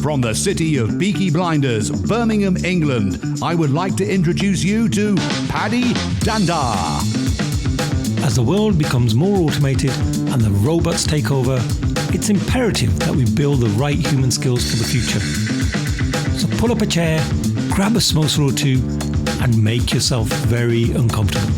From the city of Peaky Blinders, Birmingham, England, I would like to introduce you to Paddy Danda. As the world becomes more automated and the robots take over, it's imperative that we build the right human skills for the future. So pull up a chair, grab a samosa or two, and make yourself very uncomfortable.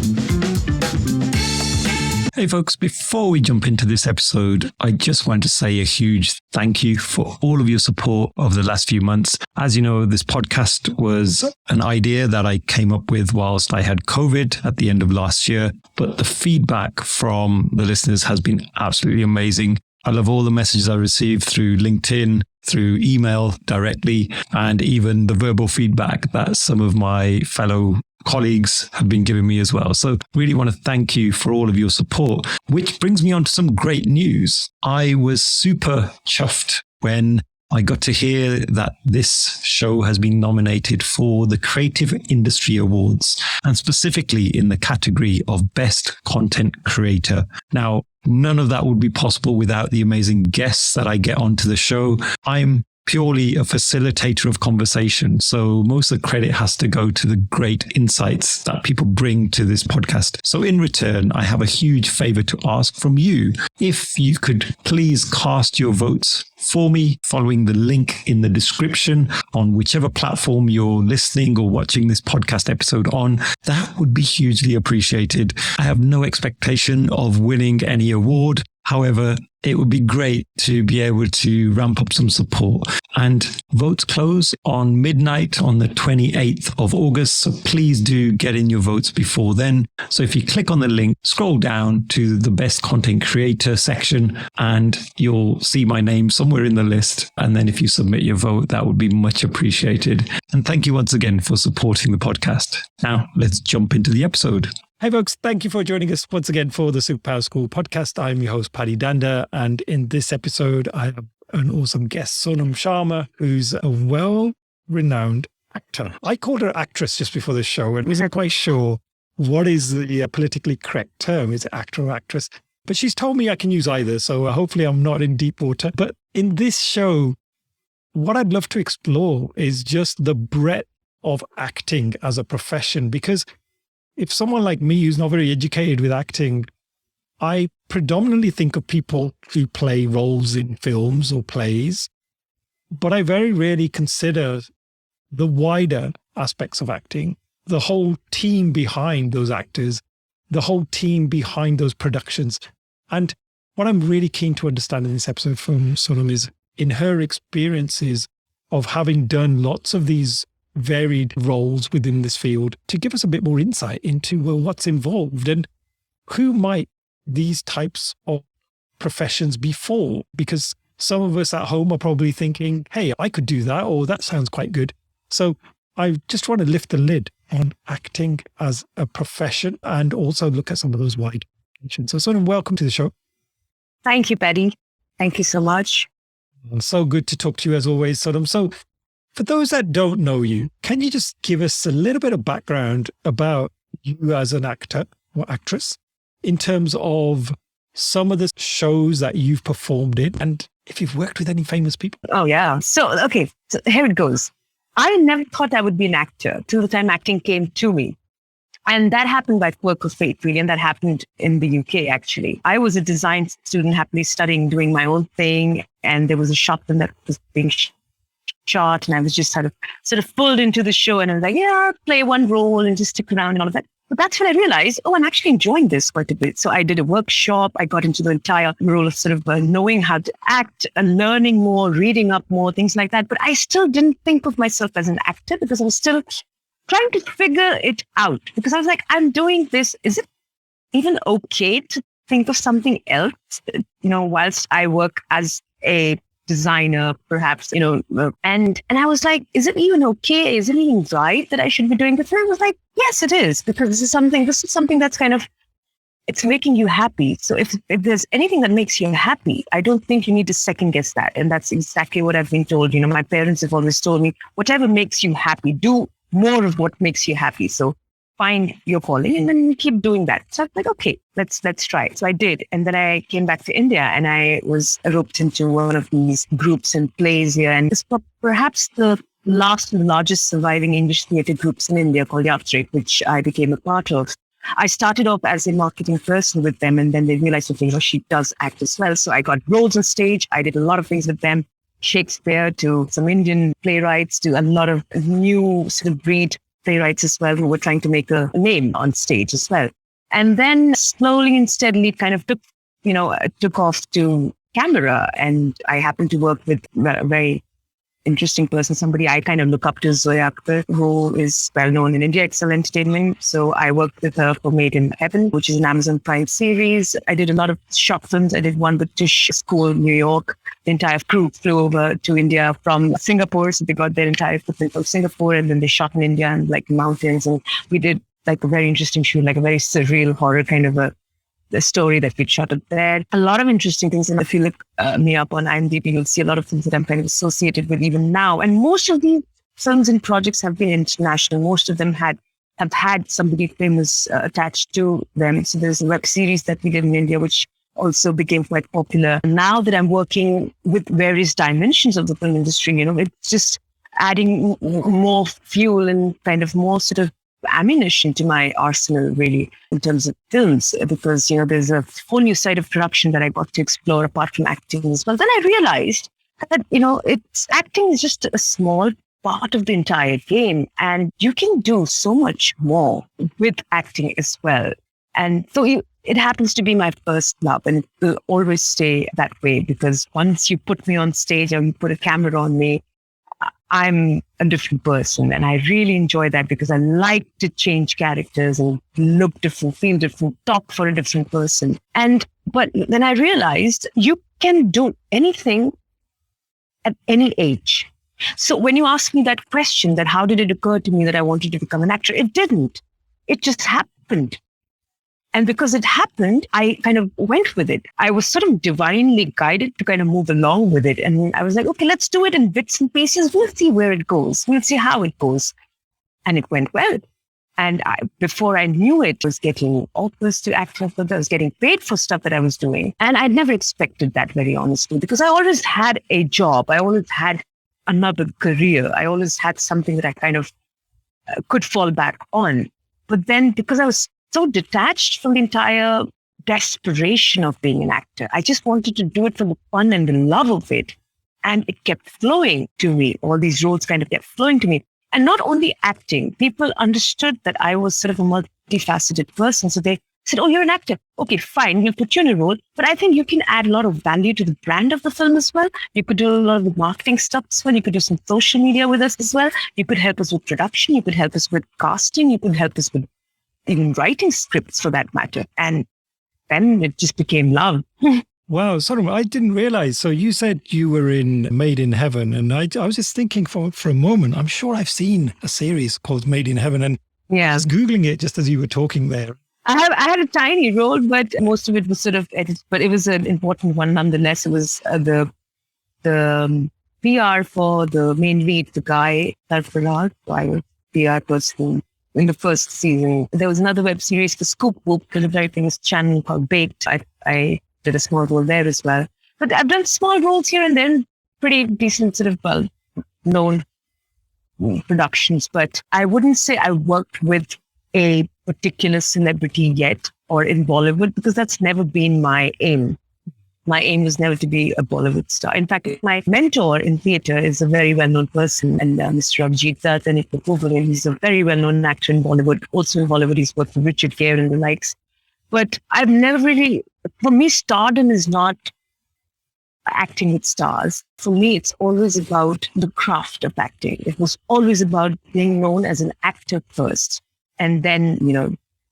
Hey folks, before we jump into this episode, I just want to say a huge thank you for all of your support over the last few months. As you know, this podcast was an idea that I came up with whilst I had COVID at the end of last year, but the feedback from the listeners has been absolutely amazing. I love all the messages I received through LinkedIn, through email directly, and even the verbal feedback that some of my fellow colleagues have been giving me as well. So really want to thank you for all of your support, which brings me on to some great news. I was super chuffed when I got to hear that this show has been nominated for the Creative Industry Awards, and specifically in the category of Best Content Creator. Now, none of that would be possible without the amazing guests that I get onto the show. I'm purely a facilitator of conversation, so most of the credit has to go to the great insights that people bring to this podcast. So in return, I have a huge favor to ask from you. If you could please cast your votes for me following the link in the description on whichever platform you're listening or watching this podcast episode on, that would be hugely appreciated. I have no expectation of winning any award. However, it would be great to be able to ramp up some support. And votes close on midnight on the 28th of August. So please do get in your votes before then. So if you click on the link, scroll down to the Best Content Creator section, and you'll see my name somewhere in the list. And then if you submit your vote, that would be much appreciated. And thank you once again for supporting the podcast. Now, let's jump into the episode. Hey folks, thank you for joining us once again for the Superpowers School podcast. I'm your host, Paddy Danda, and in this episode, I have an awesome guest, Sonamm Sharma, who's a well-renowned actor. I called her actress just before the show, and wasn't quite sure what is the politically correct term. Is it actor or actress? But she's told me I can use either, so hopefully I'm not in deep water. But in this show, what I'd love to explore is just the breadth of acting as a profession, because if someone like me who's not very educated with acting, I predominantly think of people who play roles in films or plays, but I very rarely consider the wider aspects of acting, the whole team behind those actors, the whole team behind those productions. And what I'm really keen to understand in this episode from Sonamm is in her experiences of having done lots of these varied roles within this field, to give us a bit more insight into, well, what's involved and who might these types of professions be for? Because some of us at home are probably thinking, hey, I could do that, or that sounds quite good. So I just want to lift the lid on acting as a profession and also look at some of those wide dimensions. So Sonamm, welcome to the show. Thank you, Paddy. Thank you so much. So good to talk to you as always, Sonamm. So for those that don't know you, can you just give us a little bit of background about you as an actor or actress in terms of some of the shows that you've performed in and if you've worked with any famous people? Oh, yeah. So here it goes. I never thought I would be an actor till the time acting came to me. And that happened by quirk of fate, really. And that happened in the UK, actually. I was a design student, happily studying, doing my own thing. And there was a short film that was being shot, and I was just sort of pulled into the show, and I was like, yeah, I'll play one role and just stick around and all of that. But that's when I realized, I'm actually enjoying this quite a bit. So I did a workshop. I got into the entire role of sort of knowing how to act and learning more, reading up more, things like that. But I still didn't think of myself as an actor because I was still trying to figure it out, because I was like, I'm doing this. Is it even okay to think of something else, whilst I work as a designer, perhaps, and I was like, is it even okay? Is it even right that I should be doing this? And I was like, yes, it is, because this is something that's kind of, it's making you happy. So if there's anything that makes you happy, I don't think you need to second guess that. And that's exactly what I've been told. My parents have always told me, whatever makes you happy, do more of what makes you happy. So find your calling and then keep doing that. So I was like, okay, let's try it. So I did. And then I came back to India and I was roped into one of these groups and plays here. And it's perhaps the last and largest surviving English theatre groups in India called Yatrik, which I became a part of. I started off as a marketing person with them, and then they realized, okay, she does act as well. So I got roles on stage. I did a lot of things with them, Shakespeare to some Indian playwrights to a lot of new sort of breed playwrights as well who were trying to make a name on stage as well. And then slowly and steadily kind of took off to camera. And I happened to work with a very interesting person, somebody I kind of look up to, Zoya Akhtar, who is well known in India, Excel Entertainment. So I worked with her for Made in Heaven, which is an Amazon Prime series. I did a lot of short films. I did one with Tish School, New York. The entire crew flew over to India from Singapore. So they got their entire equipment from Singapore, and then they shot in India and like mountains. And we did like a very interesting shoot, like a very surreal horror kind of a story that we shot up there. A lot of interesting things. And if you look me up on IMDb, you'll see a lot of things that I'm kind of associated with even now. And most of these films and projects have been international. Most of them have had somebody famous attached to them. So there's a web series that we did in India, which also became quite popular. Now that I'm working with various dimensions of the film industry, it's just adding more fuel and kind of more sort of ammunition to my arsenal, really, in terms of films, because there's a whole new side of production that I got to explore apart from acting as well. Then I realized that acting is just a small part of the entire game, and you can do so much more with acting as well. And so it happens to be my first love, and it will always stay that way, because once you put me on stage or you put a camera on me, I'm a different person. And I really enjoy that, because I like to change characters and look different, feel different, talk for a different person. But then I realized you can do anything at any age. So when you ask me that question, that how did it occur to me that I wanted to become an actor? It didn't. It just happened. And because it happened, I kind of went with it. I was sort of divinely guided to kind of move along with it. And I was like, okay, let's do it in bits and pieces. We'll see where it goes. We'll see how it goes. And it went well. And before I knew it, I was getting offers to act. I was getting paid for stuff that I was doing. And I'd never expected that, very honestly, because I always had a job. I always had another career. I always had something that I kind of could fall back on. But then because I was so detached from the entire desperation of being an actor, I just wanted to do it for the fun and the love of it. And it kept flowing to me. All these roles kind of kept flowing to me. And not only acting, people understood that I was sort of a multifaceted person. So they said, oh, you're an actor. Okay, fine. We'll put you in a role. But I think you can add a lot of value to the brand of the film as well. You could do a lot of the marketing stuff as well. You could do some social media with us as well. You could help us with production. You could help us with casting. You could help us with even writing scripts for that matter. And then it just became love. Wow, Sonamm, I didn't realize. So you said you were in Made in Heaven, and I was just thinking for a moment, I'm sure I've seen a series called Made in Heaven, and I was Googling it just as you were talking there. I had a tiny role, but most of it was sort of edited, but it was an important one nonetheless. It was the PR for the main lead, the guy, Sarfaraz. So I was PR person in the first season. There was another web series for Scoop Whoop, a very famous channel called Baked. I did a small role there as well. But I've done small roles here and there, pretty decent sort of well-known productions. But I wouldn't say I worked with a particular celebrity yet or in Bollywood, because that's never been my aim. My aim was never to be a Bollywood star. In fact, my mentor in theatre is a very well-known person, and Mr. Abhijit Dutt, and he's a very well-known actor in Bollywood. Also in Bollywood, he's worked with Richard Gere and the likes. But I've never really, for me, stardom is not acting with stars. For me, it's always about the craft of acting. It was always about being known as an actor first. And then,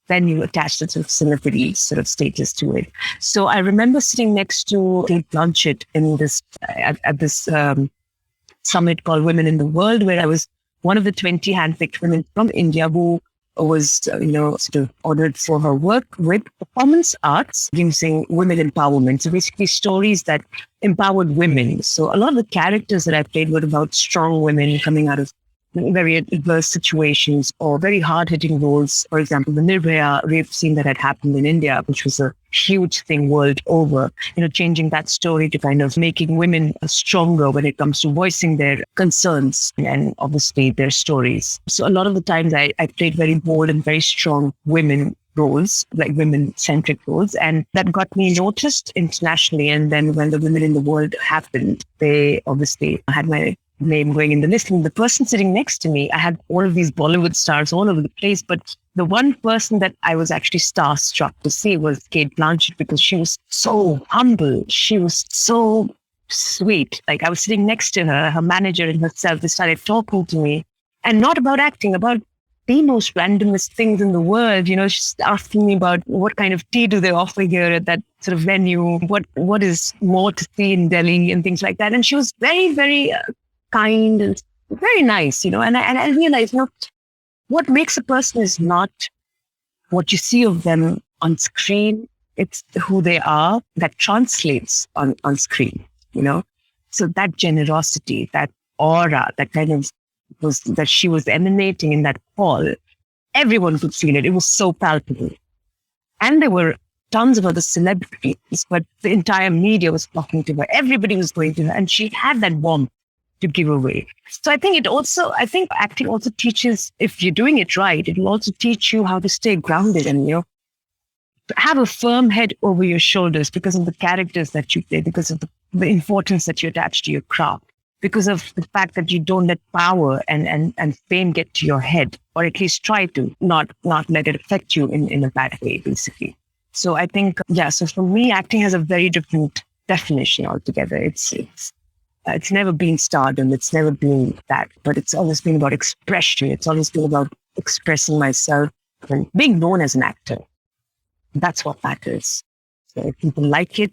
then you attach the sort of celebrity sort of status to it. So I remember sitting next to Kate Blanchett in this, at this summit called Women in the World, where I was one of the 20 handpicked women from India who was, sort of honored for her work with performance arts using women empowerment. So basically stories that empowered women. So a lot of the characters that I played were about strong women coming out of very adverse situations or very hard-hitting roles. For example, the Nirbhaya rape scene that had happened in India, which was a huge thing world over, changing that story to kind of making women stronger when it comes to voicing their concerns and obviously their stories. So a lot of the times I played very bold and very strong women roles, like women-centric roles, and that got me noticed internationally. And then when the Women in the World happened, they obviously had my name going in the list. And the person sitting next to me, I had all of these Bollywood stars all over the place, but the one person that I was actually starstruck to see was Kate Blanchett, because she was so humble. She was so sweet. Like, I was sitting next to her manager and herself, they started talking to me, and not about acting, about the most randomest things in the world. She's asking me about what kind of tea do they offer here at that sort of venue, what is more to see in Delhi and things like that. And she was very, very kind and very nice, and I realized, what makes a person is not what you see of them on screen. It's who they are that translates on screen, So that generosity, that aura, that kind of that she was emanating in that hall, everyone could feel it. It was so palpable. And there were tons of other celebrities, but the entire media was talking to her. Everybody was going to her, and she had that warmth to give away. So I think acting also teaches, if you're doing it right, it will also teach you how to stay grounded and, have a firm head over your shoulders because of the characters that you play, because of the importance that you attach to your craft, because of the fact that you don't let power and fame get to your head, or at least try to not let it affect you in a bad way, basically. So I think, so for me, acting has a very different definition altogether. It's never been stardom. It's never been that, but it's always been about expression. It's always been about expressing myself and being known as an actor. That's what matters. So if people like it,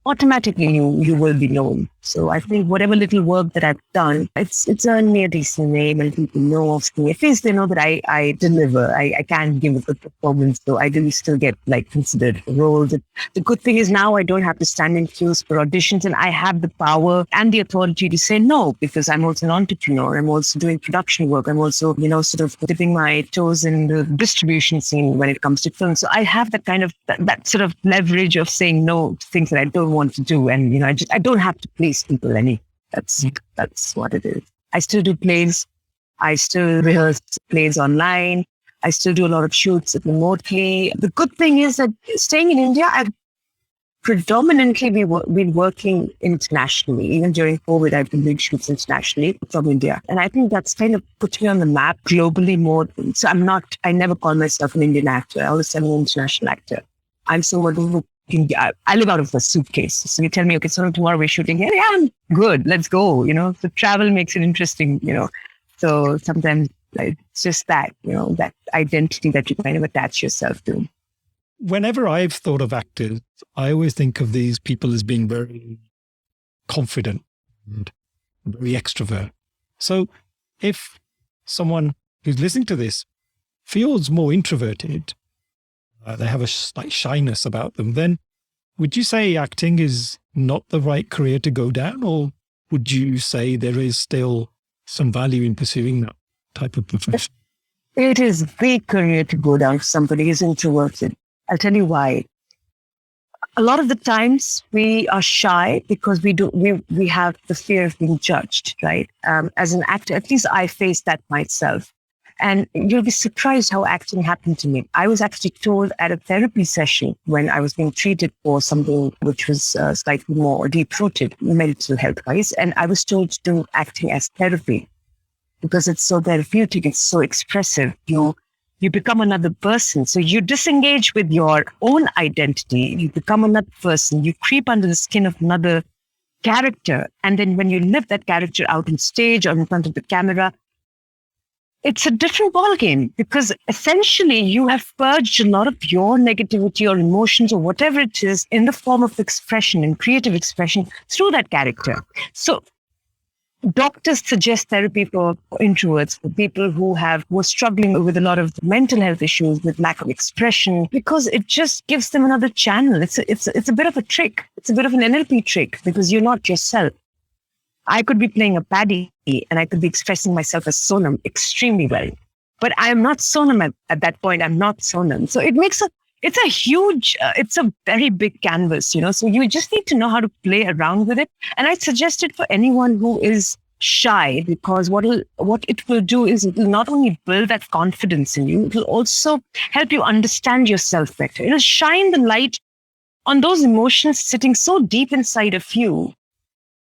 automatically you will be known. So I think whatever little work that I've done, it's earned me a decent name, and people know of me. At least they know that I deliver. I can give a good performance, so I do still get considered for roles. The good thing is now I don't have to stand in queues for auditions, and I have the power and the authority to say no, because I'm also an entrepreneur. I'm also doing production work. I'm also, sort of dipping my toes in the distribution scene when it comes to film. So I have that kind of that sort of leverage of saying no to things that I don't want to do, and I don't have to please people any. That's what it is. I still do plays. I still rehearse plays online. I still do a lot of shoots remotely. The good thing is that staying in India, I've predominantly been working internationally. Even during COVID, I've been doing shoots internationally from India. And I think that's kind of put me on the map globally more. So I never call myself an Indian actor. I always say I'm an international actor. I'm someone who I live out of a suitcase. So you tell me, okay, so tomorrow we're shooting here. Yeah, I'm good. Let's go. So travel makes it interesting, So sometimes it's just that, that identity that you kind of attach yourself to. Whenever I've thought of actors, I always think of these people as being very confident and very extrovert. So if someone who's listening to this feels more introverted, they have a slight shyness about them, then would you say acting is not the right career to go down? Or would you say there is still some value in pursuing that type of profession? It is the career to go down if somebody is introverted. I'll tell you why. A lot of the times we are shy because we have the fear of being judged, right? As an actor, at least I face that myself. And you'll be surprised how acting happened to me. I was actually told at a therapy session when I was being treated for something which was slightly more deep-rooted mental health-wise, and I was told to do acting as therapy because it's so therapeutic, it's so expressive. You become another person. So you disengage with your own identity. You become another person. You creep under the skin of another character. And then when you live that character out on stage or in front of the camera, it's a different ballgame because essentially you have purged a lot of your negativity or emotions or whatever it is in the form of expression and creative expression through that character. So doctors suggest therapy for introverts, for people who are struggling with a lot of mental health issues, with lack of expression, because it just gives them another channel. It's a bit of a trick. It's a bit of an NLP trick because you're not yourself. I could be playing a Paddy and I could be expressing myself as Sonamm extremely well. But I am not Sonamm at that point. I'm not Sonamm. So it's a huge, it's a very big canvas, so you just need to know how to play around with it. And I suggest it for anyone who is shy, because what it will do is it will not only build that confidence in you, it will also help you understand yourself better. It'll shine the light on those emotions sitting so deep inside of you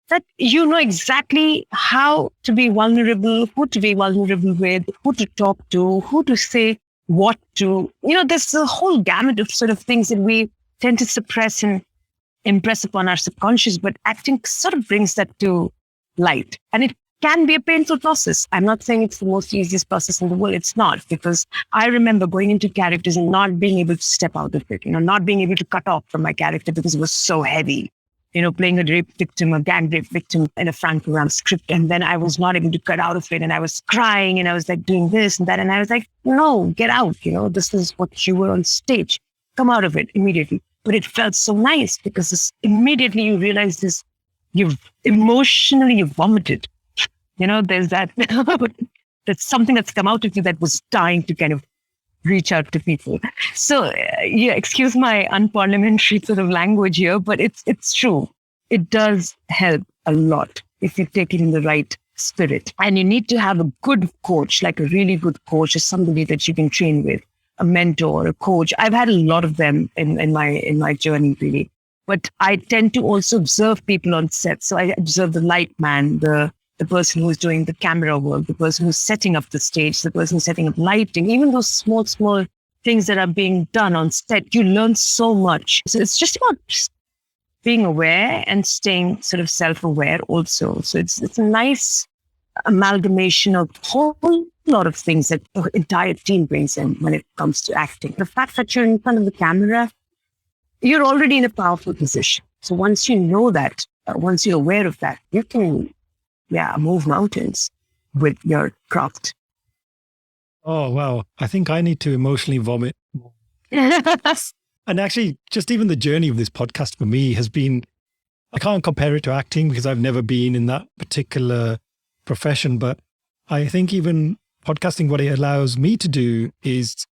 that you know exactly how to be vulnerable, who to be vulnerable with, who to talk to, who to say what to. There's a whole gamut of sort of things that we tend to suppress and impress upon our subconscious, but acting sort of brings that to light. And it can be a painful process. I'm not saying it's the most easiest process in the world. It's not, because I remember going into characters and not being able to step out of it, not being able to cut off from my character because it was so heavy. Playing a rape victim, a gang rape victim in a Frank Program script. And then I was not able to cut out of it. And I was crying and I was like doing this and that. And I was like, no, get out. This is what you were on stage. Come out of it immediately. But it felt so nice because immediately you realize you've emotionally vomited. There's that, that's something that's come out of you that was dying to kind of reach out to people. So excuse my unparliamentary sort of language here, but it's true. It does help a lot if you take it in the right spirit. And you need to have a good coach, like a really good coach, or somebody that you can train with, a mentor, a coach. I've had a lot of them in my journey, really. But I tend to also observe people on set. So I observe the light man, the person who's doing the camera work, the person who's setting up the stage, the person setting up lighting, even those small things that are being done on set, you learn so much. So it's just about being aware and staying sort of self-aware also. So it's a nice amalgamation of a whole lot of things that the entire team brings in when it comes to acting. The fact that you're in front of the camera, you're already in a powerful position. So once you know that, once you're aware of that, you can move mountains with your craft. Oh, wow. I think I need to emotionally vomit. And actually, just even the journey of this podcast for me has been, I can't compare it to acting because I've never been in that particular profession. But I think even podcasting, what it allows me to do is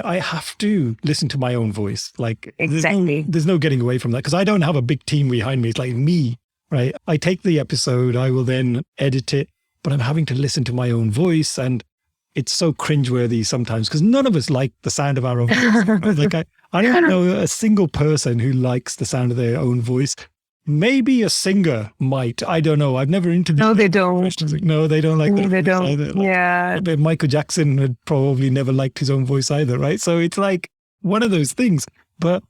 I have to listen to my own voice. Like, exactly. There's no getting away from that because I don't have a big team behind me. It's like me. Right. I take the episode, I will then edit it, but I'm having to listen to my own voice. And it's so cringeworthy sometimes because none of us like the sound of our own voice. Right? Like I don't know a single person who likes the sound of their own voice. Maybe a singer might. I don't know. I've never interviewed. No, they don't. No, they don't like that. They don't. Either. Like, Michael Jackson had probably never liked his own voice either. Right. So it's like one of those things. But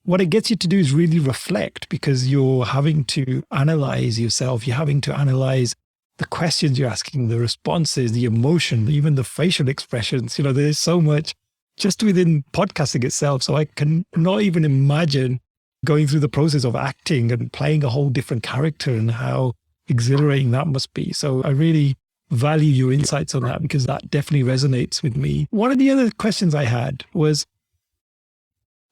what it gets you to do is really reflect because you're having to analyze yourself. You're having to analyze the questions you're asking, the responses, the emotion, even the facial expressions. There's so much just within podcasting itself. So I can not even imagine going through the process of acting and playing a whole different character and how exhilarating that must be. So I really value your insights on that because that definitely resonates with me. One of the other questions I had was,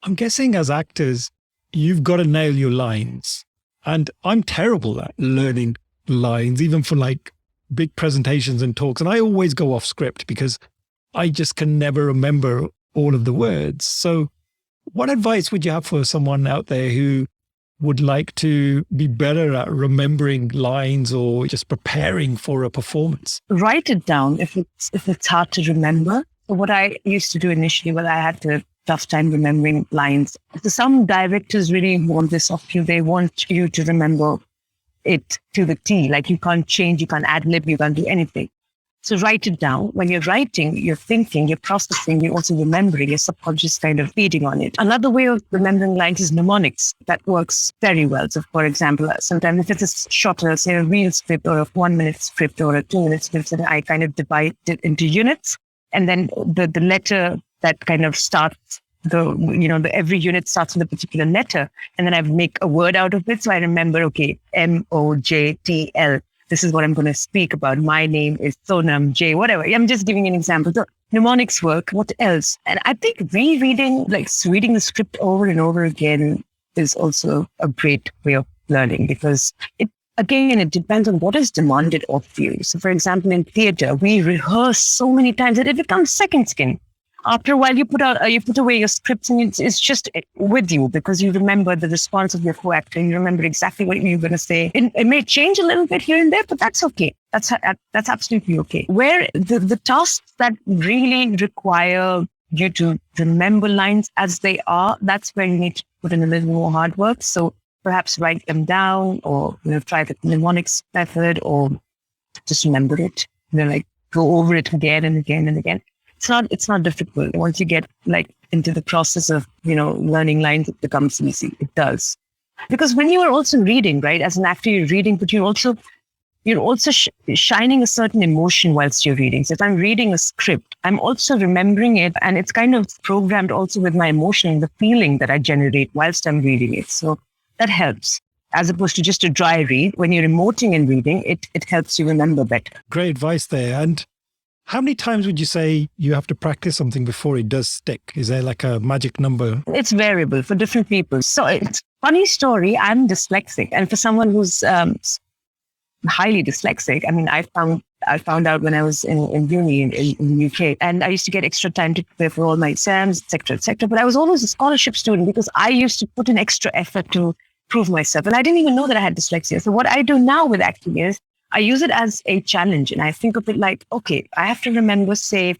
I'm guessing as actors, you've got to nail your lines. And I'm terrible at learning lines, even for like big presentations and talks. And I always go off script because I just can never remember all of the words. So what advice would you have for someone out there who would like to be better at remembering lines or just preparing for a performance? Write it down if it's hard to remember. So what I used to do initially was I had to tough time remembering lines. So some directors really want this of you. They want you to remember it to the T. Like you can't change, you can't ad-lib, you can't do anything. So write it down. When you're writing, you're thinking, you're processing, you're also remembering, your subconscious kind of feeding on it. Another way of remembering lines is mnemonics. That works very well. So for example, sometimes if it's a shorter, say a reel script or a 1 minute script or a 2 minute script, then I kind of divide it into units. And then the letter that kind of starts every unit starts with a particular letter. And then I make a word out of it. So I remember, okay, MOJTL. This is what I'm going to speak about. My name is Sonamm J, whatever. I'm just giving an example. So mnemonics work. What else? And I think reading the script over and over again is also a great way of learning because again, it depends on what is demanded of you. So for example, in theater, we rehearse so many times that it becomes second skin. After a while, you put away your scripts and it's just with you because you remember the response of your co-actor. You remember exactly what you're going to say. It may change a little bit here and there, but that's okay. That's absolutely okay. Where the tasks that really require you to remember lines as they are, that's where you need to put in a little more hard work. So perhaps write them down or, try the mnemonics method or just remember it, like go over it again and again and again. It's not difficult. Once you get into the process of, learning lines, it becomes easy. It does. Because when you are also reading, right, as an actor, you're reading, but you're also shining a certain emotion whilst you're reading. So if I'm reading a script, I'm also remembering it, and it's kind of programmed also with my emotion, the feeling that I generate whilst I'm reading it. So that helps. As opposed to just a dry read, when you're emoting and reading, it helps you remember better. Great advice there. And how many times would you say you have to practice something before it does stick? Is there like a magic number? It's variable for different people. So it's funny story. I'm dyslexic. And for someone who's highly dyslexic, I mean, I found out when I was in uni in the UK, and I used to get extra time to prepare for all my exams, et cetera. But I was always a scholarship student because I used to put in extra effort to prove myself. And I didn't even know that I had dyslexia. So what I do now with acting is I use it as a challenge. And I think of it like, okay, I have to remember, say,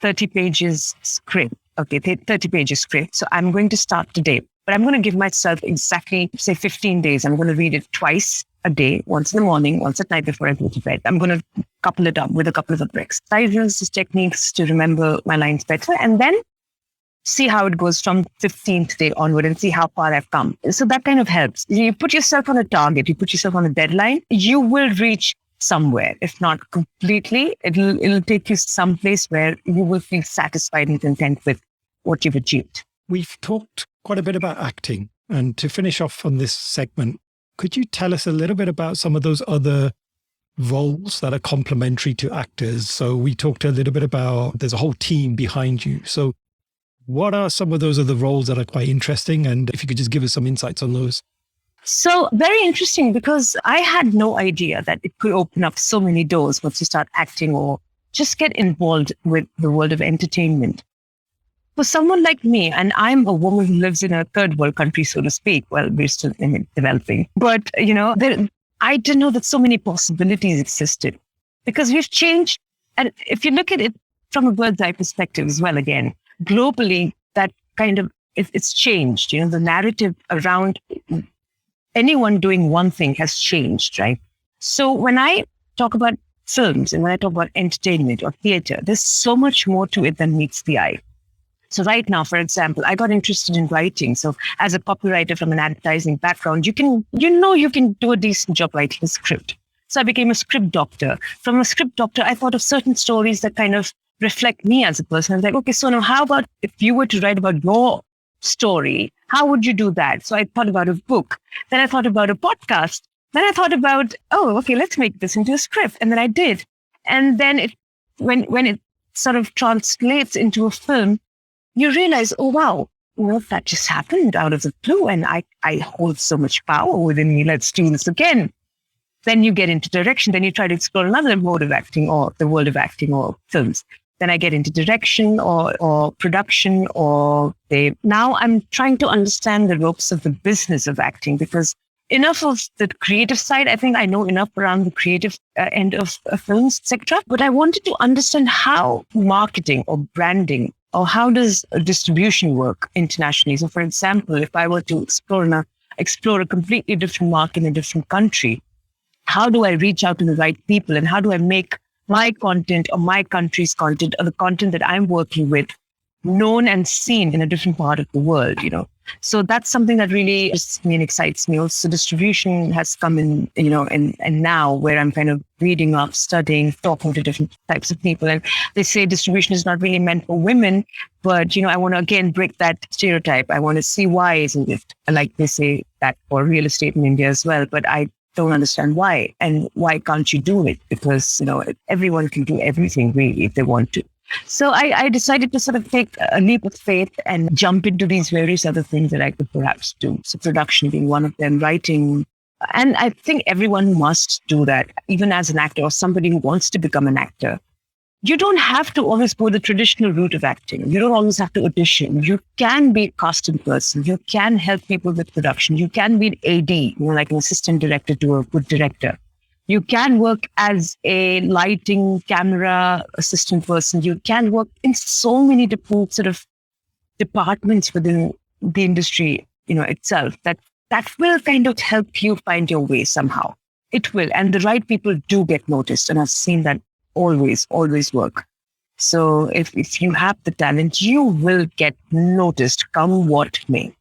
30 pages script. Okay, 30 pages script. So I'm going to start today. But I'm going to give myself exactly, say, 15 days. I'm going to read it twice a day, once in the morning, once at night before I go to bed. I'm going to couple it up with a couple of exercises, techniques to remember my lines better. And then see how it goes from 15th day onward and see how far I've come. So that kind of helps. You put yourself on a target, you put yourself on a deadline, you will reach somewhere. If not completely, it'll take you someplace where you will feel satisfied and content with what you've achieved. We've talked quite a bit about acting. And to finish off on this segment, could you tell us a little bit about some of those other roles that are complementary to actors? So we talked a little bit about there's a whole team behind you. So what are some of those other roles that are quite interesting? And if you could just give us some insights on those. So very interesting, because I had no idea that it could open up so many doors once you start acting or just get involved with the world of entertainment. For someone like me, and I'm a woman who lives in a third world country, so to speak. Well, we're still developing. But, I didn't know that so many possibilities existed because we've changed. And if you look at it from a bird's eye perspective as well, again, globally, that kind of, it's changed. The narrative around anyone doing one thing has changed, right? So when I talk about films and when I talk about entertainment or theater, there's so much more to it than meets the eye. So right now, for example, I got interested in writing. So as a copywriter from an advertising background, you can do a decent job writing a script. So I became a script doctor. From a script doctor, I thought of certain stories that kind of reflect me as a person. I was like, okay, so now how about if you were to write about your story, how would you do that? So I thought about a book. Then I thought about a podcast. Then I thought about, let's make this into a script. And then I did. And then when it sort of translates into a film, you realize, oh, wow, that just happened out of the blue. And I hold so much power within me. Let's do this again. Then you get into direction. Then you try to explore another mode of acting or the world of acting or films. Then I get into direction or production now I'm trying to understand the ropes of the business of acting, because enough of the creative side, I think I know enough around the creative end of films, etc. But I wanted to understand how marketing or branding or how does distribution work internationally. So for example, if I were to explore a completely different market in a different country, how do I reach out to the right people and how do I make my content or my country's content or the content that I'm working with known and seen in a different part of the world, So that's something that really interests me and excites me. Also, distribution has come in, and now where I'm kind of reading up, studying, talking to different types of people. And they say distribution is not really meant for women, but, I want to again break that stereotype. I want to see why isn't it like they say that for real estate in India as well, but I don't understand why. And why can't you do it? Because, everyone can do everything really if they want to. So I decided to sort of take a leap of faith and jump into these various other things that I could perhaps do. So production being one of them, writing, And I think everyone must do that, even as an actor or somebody who wants to become an actor. You don't have to always go the traditional route of acting. You don't always have to audition. You can be a casting person. You can help people with production. You can be an AD, like an assistant director to a good director. You can work as a lighting, camera assistant person. You can work in so many different sort of departments within the industry, itself, that will kind of help you find your way somehow. It will. And the right people do get noticed. And I've seen that always work. So if you have the talent, you will get noticed, come what may.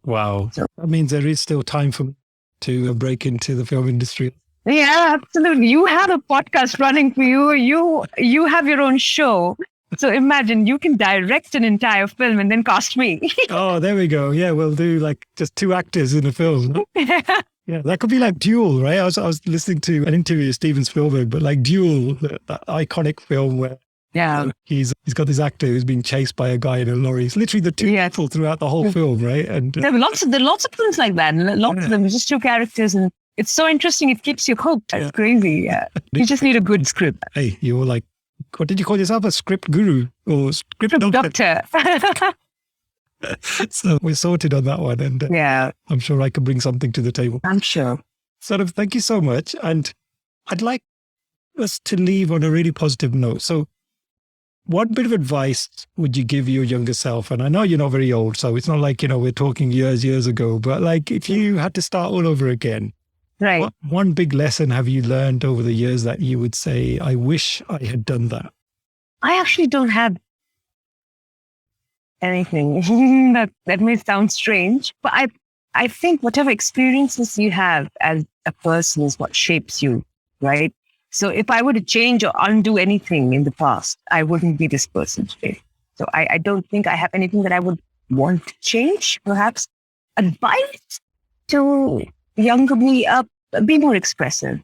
Wow. So that means there is still time for me to break into the film industry. Yeah, absolutely. You have a podcast running for you. You have your own show. So imagine you can direct an entire film and then cast me. Oh, there we go. Yeah, we'll do like just 2 actors in a film. Yeah, that could be like Duel, right? I was listening to an interview with Steven Spielberg, but like Duel, that iconic film where he's got this actor who's being chased by a guy in a lorry. It's literally the 2 people throughout the whole film, right? And there are lots of films like that. Lots of them, just 2 characters, and it's so interesting. It keeps you hooked. It's crazy. Yeah, you just need a good script. Hey, you're like, what did you call yourself? A script guru or script doctor? So we're sorted on that one. And I'm sure I can bring something to the table. I'm sure. Sonamm, thank you so much. And I'd like us to leave on a really positive note. So what bit of advice would you give your younger self? And I know you're not very old, so it's not like, we're talking years ago, but like if you had to start all over again, right? What one big lesson have you learned over the years that you would say, I wish I had done that? I actually don't have anything. that may sound strange, but I think whatever experiences you have as a person is what shapes you, right? So if I were to change or undo anything in the past, I wouldn't be this person today. So I don't think I have anything that I would want to change. Perhaps advice to younger me, be more expressive.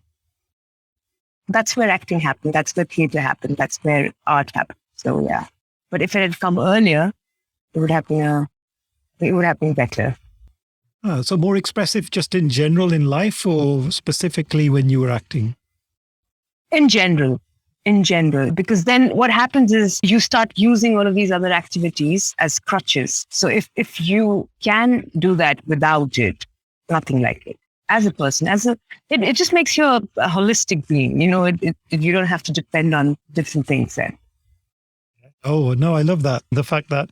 That's where acting happened. That's where theater happened. That's where art happened. So yeah. But if it had come earlier, it would have been better. So more expressive just in general in life, or specifically when you were acting? In general, because then what happens is you start using all of these other activities as crutches. So if you can do that without it, nothing like it. As a person, it just makes you a holistic being. You don't have to depend on different things then. Oh, no, I love that. The fact that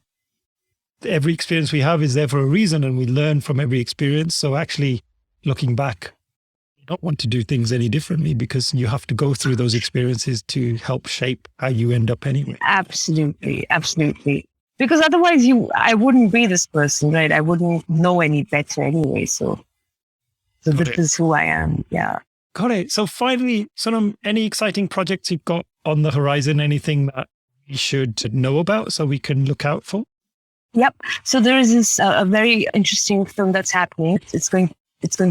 every experience we have is there for a reason and we learn from every experience. So actually looking back, you don't want to do things any differently because you have to go through those experiences to help shape how you end up anyway. Absolutely. Because otherwise I wouldn't be this person, right? I wouldn't know any better anyway. So this is who I am. Yeah. Got it. So finally, Sonamm, any exciting projects you've got on the horizon? Anything that we should know about so we can look out for? Yep. So there is this a very interesting film that's happening. It's going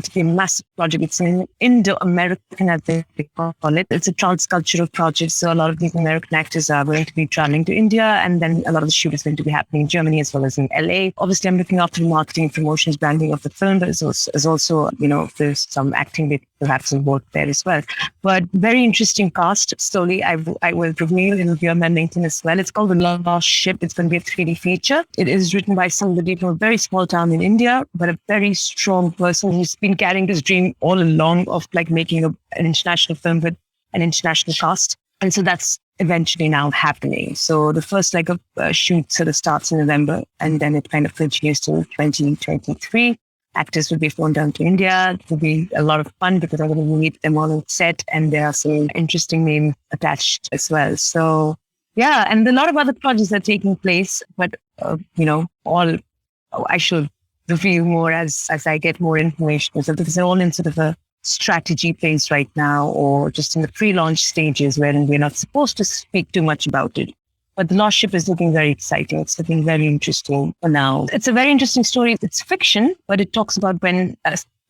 to be a massive project. It's an Indo-American, as they call it. It's a transcultural project. So a lot of these American actors are going to be traveling to India, and then a lot of the shoot is going to be happening in Germany as well as in LA. Obviously, I'm looking after the marketing, promotions, branding of the film, but there's also, there's some acting that perhaps involved there as well. But very interesting cast. Slowly, I will reveal. It'll be on my LinkedIn as well. It's called The Lost Ship. It's going to be a 3D feature. It is written by somebody from a very small town in India, but a very strong person who's been carrying this dream all along of like making an international film with an international cast. And so that's eventually now happening. So the first leg of shoot sort of starts in November, and then it kind of continues to 2023. Actors will be flown down to India. It will be a lot of fun because I'm going to meet them all on set, and there are some interesting names attached as well. So yeah, and a lot of other projects are taking place, but I should reveal more as I get more information. So because they're all in sort of a strategy phase right now, or just in the pre-launch stages wherein we're not supposed to speak too much about it. But The Lost Ship is looking very exciting. It's looking very interesting for now. It's a very interesting story. It's fiction, but it talks about when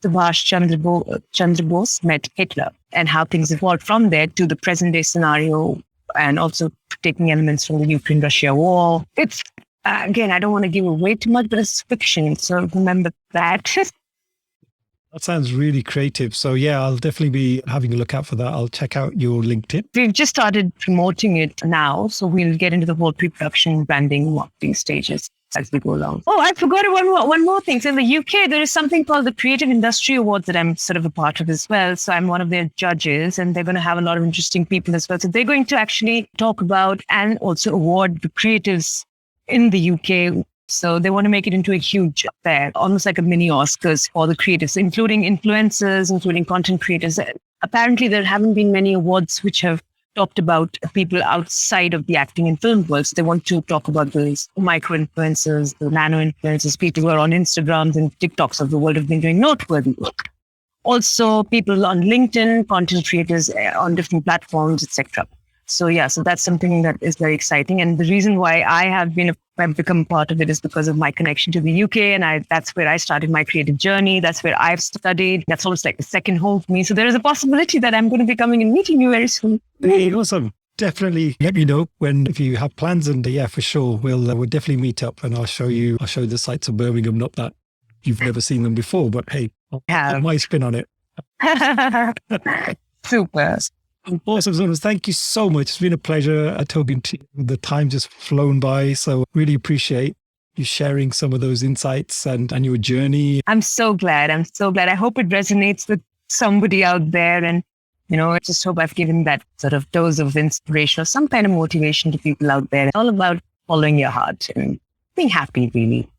Subhash Chandra Bose met Hitler and how things evolved from there to the present day scenario, and also taking elements from the Ukraine-Russia war. It's, again, I don't want to give away too much, but it's fiction. So remember that. That sounds really creative. So yeah, I'll definitely be having a look out for that. I'll check out your LinkedIn. We've just started promoting it now. So we'll get into the whole pre-production, branding, marketing stages as we go along. Oh, I forgot one more thing. So in the UK, there is something called the Creative Industry Awards that I'm sort of a part of as well. So I'm one of their judges, and they're going to have a lot of interesting people as well. So they're going to actually talk about and also award the creatives in the UK. So they want to make it into a huge affair, almost like a mini Oscars for the creatives, including influencers, including content creators. Apparently, there haven't been many awards which have talked about people outside of the acting and film world. So they want to talk about those micro influencers, the nano influencers, people who are on Instagrams and TikToks of the world have been doing noteworthy work. Also, people on LinkedIn, content creators on different platforms, etc. So yeah, so that's something that is very exciting. And the reason why I've become part of it is because of my connection to the UK. And that's where I started my creative journey. That's where I've studied. That's almost like a second home for me. So there is a possibility that I'm going to be coming and meeting you very soon. Hey, awesome. Definitely let me know if you have plans, and yeah, for sure. We'll definitely meet up, and I'll show you the sights of Birmingham. Not that you've never seen them before, but hey, I'll put my spin on it. Super. Awesome, Sonamm. Thank you so much. It's been a pleasure talking to you. The time just flown by. So really appreciate you sharing some of those insights and your journey. I'm so glad. I hope it resonates with somebody out there. And, I just hope I've given that sort of dose of inspiration or some kind of motivation to people out there. It's all about following your heart and being happy, really.